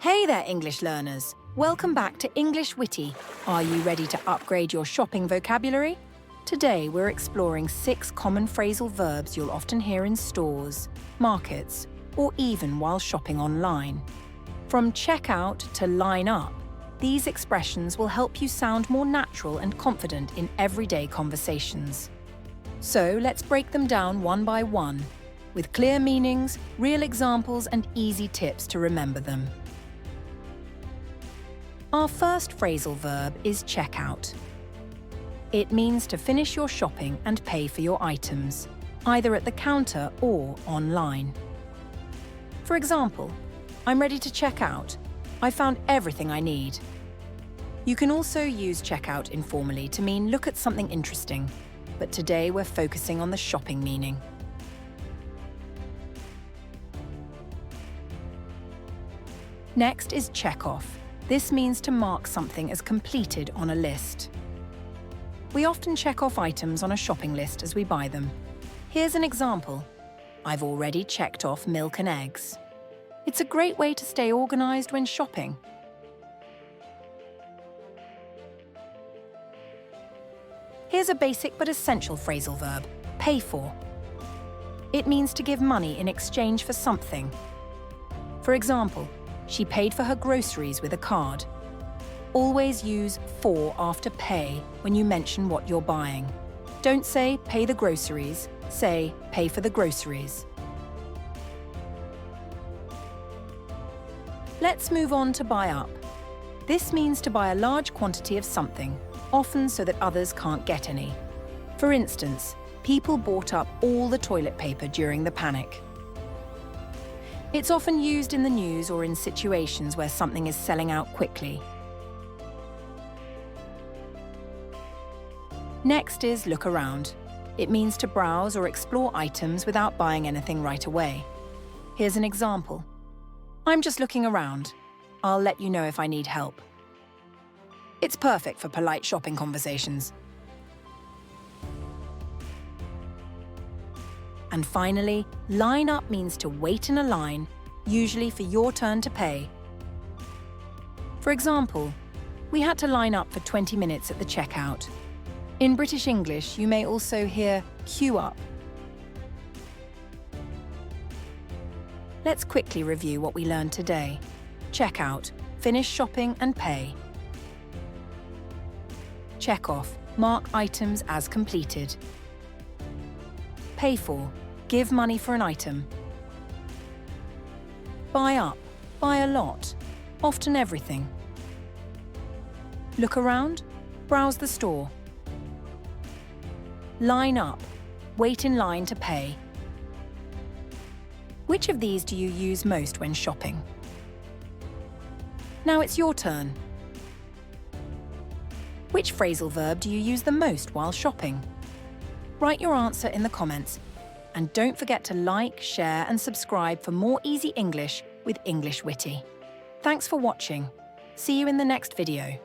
Hey there, English learners! Welcome back to EnglishWitty. Are you ready to upgrade your shopping vocabulary? Today, we're exploring 6 common phrasal verbs you'll often hear in stores, markets, or even while shopping online. From check out to line up, these expressions will help you sound more natural and confident in everyday conversations. So let's break them down one by one, with clear meanings, real examples, and easy tips to remember them. Our first phrasal verb is check out. It means to finish your shopping and pay for your items, either at the counter or online. For example, I'm ready to check out. I found everything I need. You can also use check out informally to mean look at something interesting, but today we're focusing on the shopping meaning. Next is check off. This means to mark something as completed on a list. We often check off items on a shopping list as we buy them. Here's an example. I've already checked off milk and eggs. It's a great way to stay organized when shopping. Here's a basic but essential phrasal verb, pay for. It means to give money in exchange for something. For example, she paid for her groceries with a card. Always use for after pay when you mention what you're buying. Don't say pay the groceries, say pay for the groceries. Let's move on to buy up. This means to buy a large quantity of something, often so that others can't get any. For instance, people bought up all the toilet paper during the panic. It's often used in the news or in situations where something is selling out quickly. Next is look around. It means to browse or explore items without buying anything right away. Here's an example. I'm just looking around. I'll let you know if I need help. It's perfect for polite shopping conversations. And finally, line up means to wait in a line, usually for your turn to pay. For example, we had to line up for 20 minutes at the checkout. In British English, you may also hear queue up. Let's quickly review what we learned today. Check out, finish shopping and pay. Check off, mark items as completed. Pay for, give money for an item. Buy up, buy a lot, often everything. Look around, browse the store. Line up, wait in line to pay. Which of these do you use most when shopping? Now it's your turn. Which phrasal verb do you use the most while shopping? Write your answer in the comments. And don't forget to like, share and subscribe for more easy English with EnglishWitty. Thanks for watching. See you in the next video.